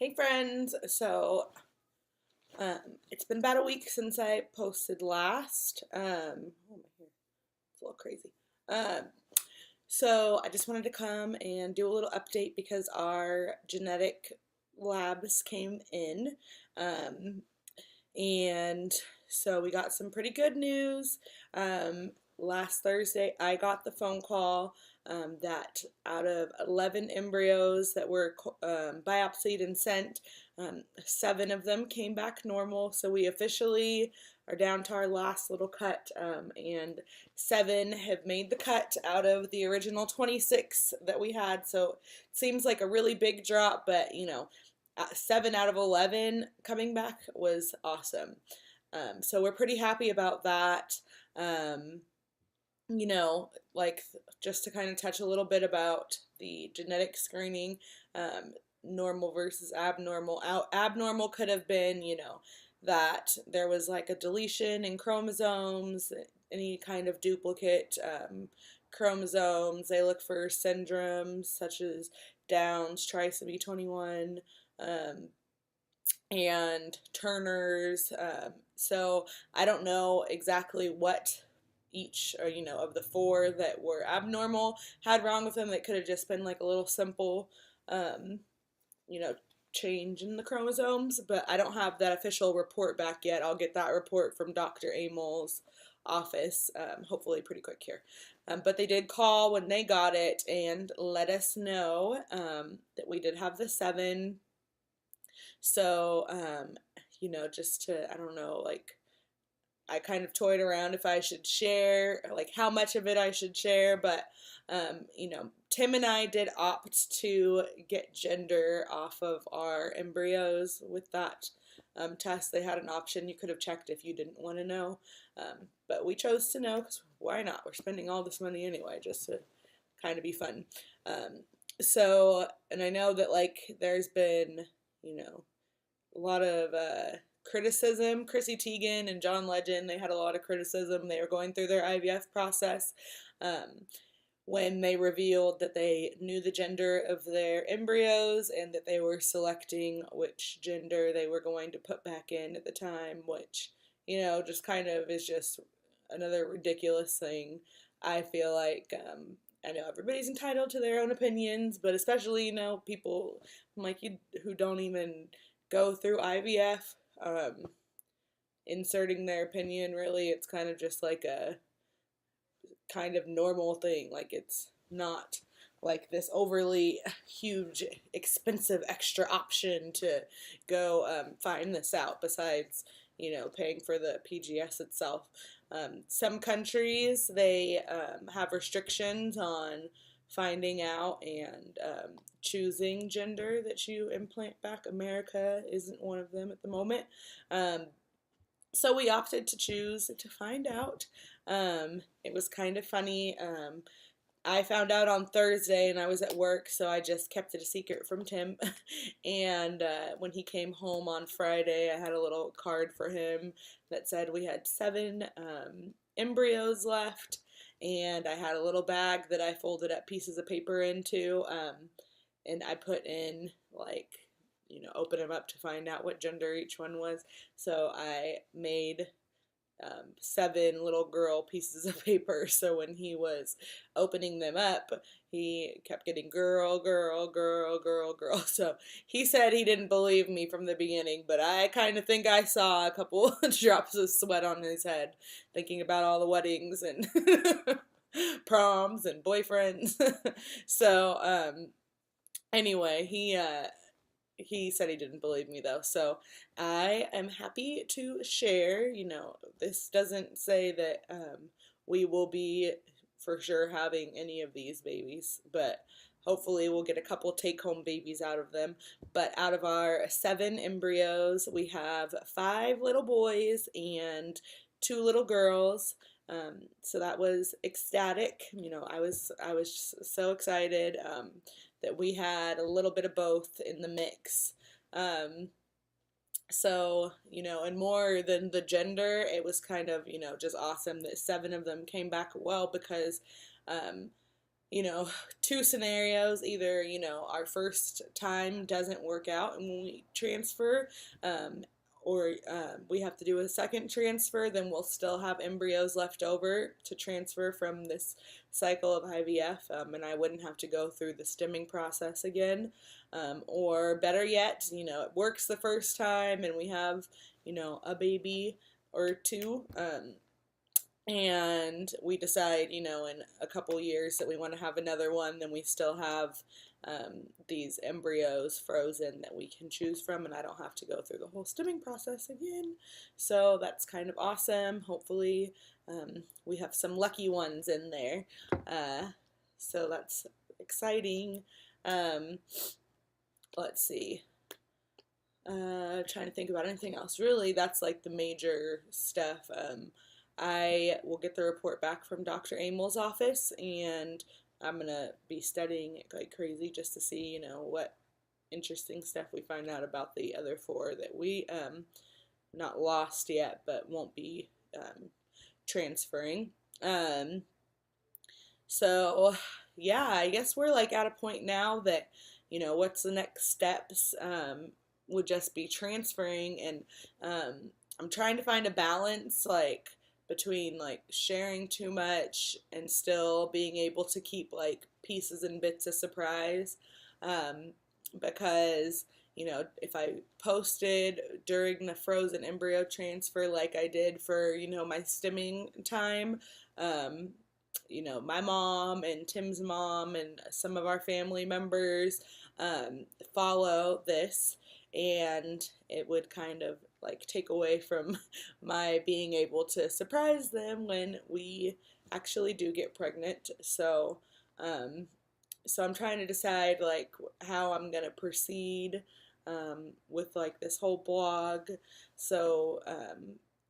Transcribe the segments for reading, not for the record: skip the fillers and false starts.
Hey friends, it's been about a week since I posted last. Oh my hair, it's a little crazy. Um, so I just wanted to come and do a little update because our genetic labs came in. Um, and so we got some pretty good news. Last Thursday, I got the phone call that out of 11 embryos that were biopsied and sent, 7 of them came back normal. So we officially are down to our last little cut, and 7 have made the cut out of the original 26 that we had. So it seems like a really big drop, but 7 out of 11 coming back was awesome. So we're pretty happy about that. Um, like just to kind of touch a little bit about the genetic screening, normal versus abnormal. Abnormal could have been, that there was like a deletion in chromosomes, any kind of duplicate chromosomes. They look for syndromes such as Downs, trisomy 21, um, and Turner's. So I don't know exactly what each or of the 4 that were abnormal had wrong with them. It could have just been like a little simple um, you know change in the chromosomes, but I don't have that official report back yet. I'll get that report from Dr. Amol's office, hopefully pretty quick here. But they did call when they got it and let us know that we did have the 7. So just to, I don't know, like, I kind of toyed around if I should share, like how much of it I should share, but Tim and I did opt to get gender off of our embryos with that test. They had an option you could have checked if you didn't want to know, but we chose to know because why not? We're spending all this money anyway, just to kind of be fun. And I know that like there's been, a lot of criticism. Chrissy Teigen and John Legend, they had a lot of criticism. They were going through their IVF process when they revealed that they knew the gender of their embryos and that they were selecting which gender they were going to put back in at the time, which, just kind of is just another ridiculous thing. I feel like, I know everybody's entitled to their own opinions, but especially, people like you who don't even go through IVF, inserting their opinion, really, it's kind of just like a kind of normal thing. Like, it's not like this overly huge, expensive extra option to go find this out besides, paying for the PGS itself. Some countries, they have restrictions on finding out and choosing gender that you implant back. America isn't one of them at the moment. So we opted to choose to find out. It was kind of funny. I found out on Thursday and I was at work, so I just kept it a secret from Tim. And when he came home on Friday, I had a little card for him that said we had 7 embryos left. And I had a little bag that I folded up pieces of paper into, and I put in, like, open them up to find out what gender each one was. So I made 7 little girl pieces of paper, so when he was opening them up, he kept getting girl, girl, girl, girl, girl. So he said he didn't believe me from the beginning, but I kind of think I saw a couple drops of sweat on his head, thinking about all the weddings and proms and boyfriends. So anyway, he said he didn't believe me though, so I am happy to share. This doesn't say that we will be for sure having any of these babies, but hopefully we'll get a couple take-home babies out of them. But out of our 7 embryos, we have 5 little boys and 2 little girls. So that was ecstatic. I was so excited that we had a little bit of both in the mix. And more than the gender, it was kind of, just awesome that 7 of them came back well because you know, two scenarios. Either, our first time doesn't work out and when we transfer, um, or we have to do a second transfer, then we'll still have embryos left over to transfer from this cycle of IVF, and I wouldn't have to go through the stimming process again. Or better yet, it works the first time and we have, a baby or two. And we decide, in a couple years that we want to have another one, then we still have these embryos frozen that we can choose from, and I don't have to go through the whole stimming process again. So that's kind of awesome. Hopefully, we have some lucky ones in there. So that's exciting. Let's see. Trying to think about anything else. Really, that's like the major stuff. I will get the report back from Dr. Amel's office, and I'm gonna be studying it like crazy just to see, what interesting stuff we find out about the other four that we not lost yet, but won't be transferring. So yeah, I guess we're like at a point now that, what's the next steps would just be transferring, and I'm trying to find a balance, like between like sharing too much and still being able to keep like pieces and bits of surprise, because if I posted during the frozen embryo transfer like I did for my stimming time, my mom and Tim's mom and some of our family members follow this, and it would kind of like take away from my being able to surprise them when we actually do get pregnant. So I'm trying to decide like how I'm gonna proceed with like this whole blog, so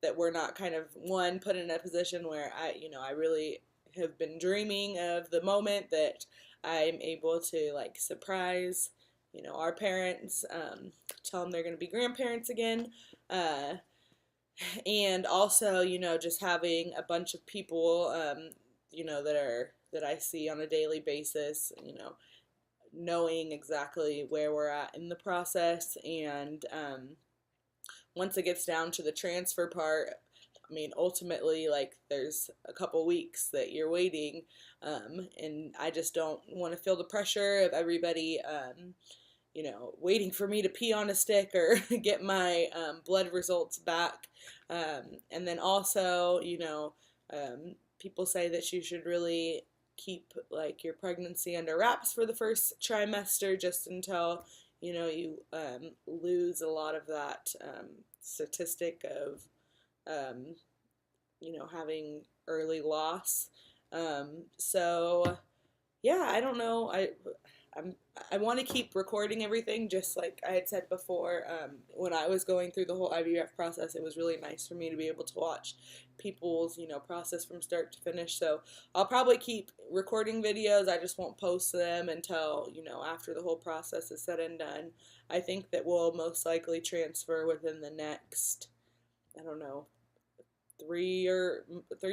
that we're not kind of put in a position where I really have been dreaming of the moment that I'm able to like surprise our parents, tell them they're going to be grandparents again, uh, and also just having a bunch of people that I see on a daily basis, knowing exactly where we're at in the process. And once it gets down to the transfer part, I mean, ultimately, like, there's a couple weeks that you're waiting, and I just don't want to feel the pressure of everybody, waiting for me to pee on a stick or get my blood results back. And then also, people say that you should really keep, like, your pregnancy under wraps for the first trimester just until, you lose a lot of that statistic of having early loss. So yeah, I don't know. I'm, I want to keep recording everything, just like I had said before. When I was going through the whole IVF process, it was really nice for me to be able to watch people's, process from start to finish. So I'll probably keep recording videos. I just won't post them until, after the whole process is said and done. I think that we'll most likely transfer within the next, I don't know, 3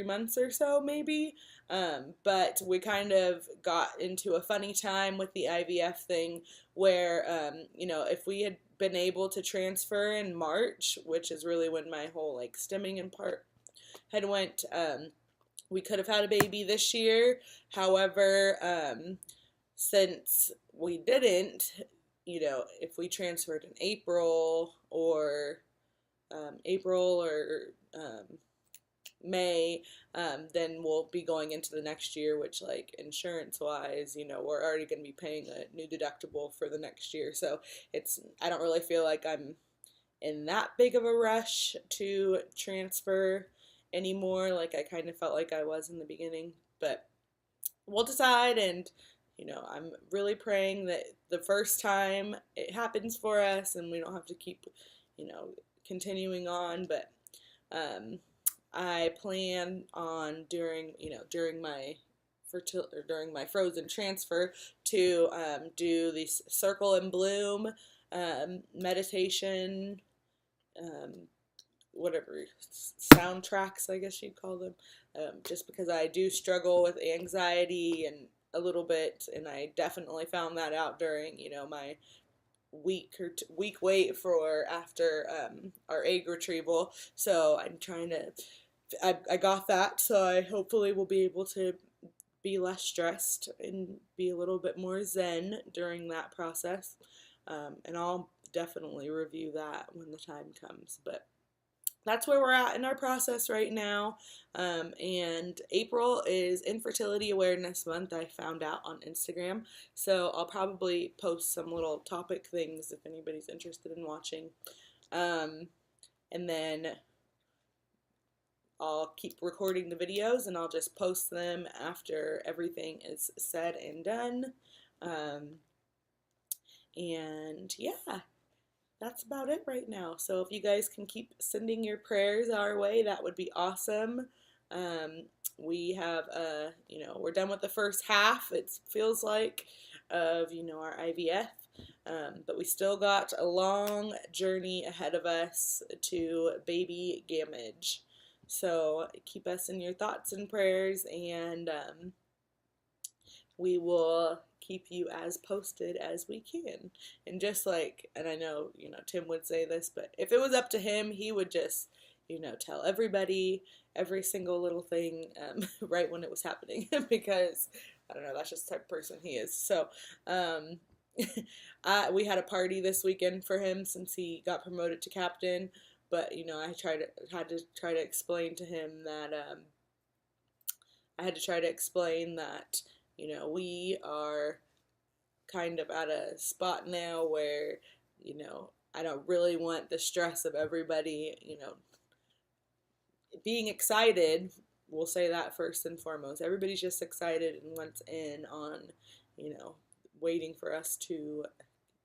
months or so maybe. But we kind of got into a funny time with the IVF thing where, if we had been able to transfer in March, which is really when my whole like stimming and part had went, we could have had a baby this year. However, since we didn't, if we transferred in April or May, then we'll be going into the next year, which, like, insurance wise, we're already going to be paying a new deductible for the next year. So I don't really feel like I'm in that big of a rush to transfer anymore. Like, I kind of felt like I was in the beginning, but we'll decide. And, I'm really praying that the first time it happens for us and we don't have to keep, continuing on. But, I plan on during my during my frozen transfer to do these circle and bloom meditation, um, whatever soundtracks I guess you'd call them, just because I do struggle with anxiety and a little bit, and I definitely found that out during, my week wait for after our egg retrieval. So I'm trying to, I got that, so I hopefully will be able to be less stressed and be a little bit more zen during that process. And I'll definitely review that when the time comes. But that's where we're at in our process right now. And April is Infertility Awareness Month, I found out on Instagram. So I'll probably post some little topic things if anybody's interested in watching. And then I'll keep recording the videos and I'll just post them after everything is said and done. And yeah, that's about it right now. So if you guys can keep sending your prayers our way, that would be awesome. We have, we're done with the first half, it feels like, of, our IVF. But we still got a long journey ahead of us to baby gamage. So keep us in your thoughts and prayers, and we will keep you as posted as we can. And just like, and I know, Tim would say this, but if it was up to him, he would just, tell everybody every single little thing right when it was happening because, I don't know, that's just the type of person he is. So, we had a party this weekend for him since he got promoted to captain. But I had to try to explain to him that we are kind of at a spot now where I don't really want the stress of everybody being excited. We'll say that first and foremost. Everybody's just excited and wants in on waiting for us to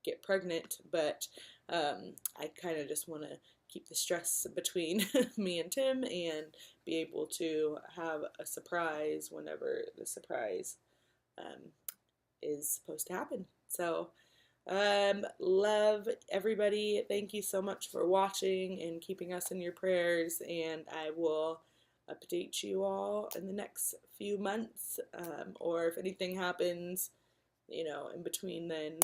get pregnant, but I kind of just want to keep the stress between me and Tim and be able to have a surprise whenever the surprise is supposed to happen. So love everybody. Thank you so much for watching and keeping us in your prayers, and I will update you all in the next few months, or if anything happens in between then,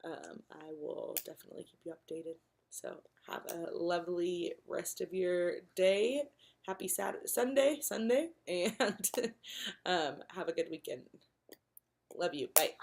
I will definitely keep you updated. So have a lovely rest of your day. Happy Sunday, and have a good weekend. Love you. Bye.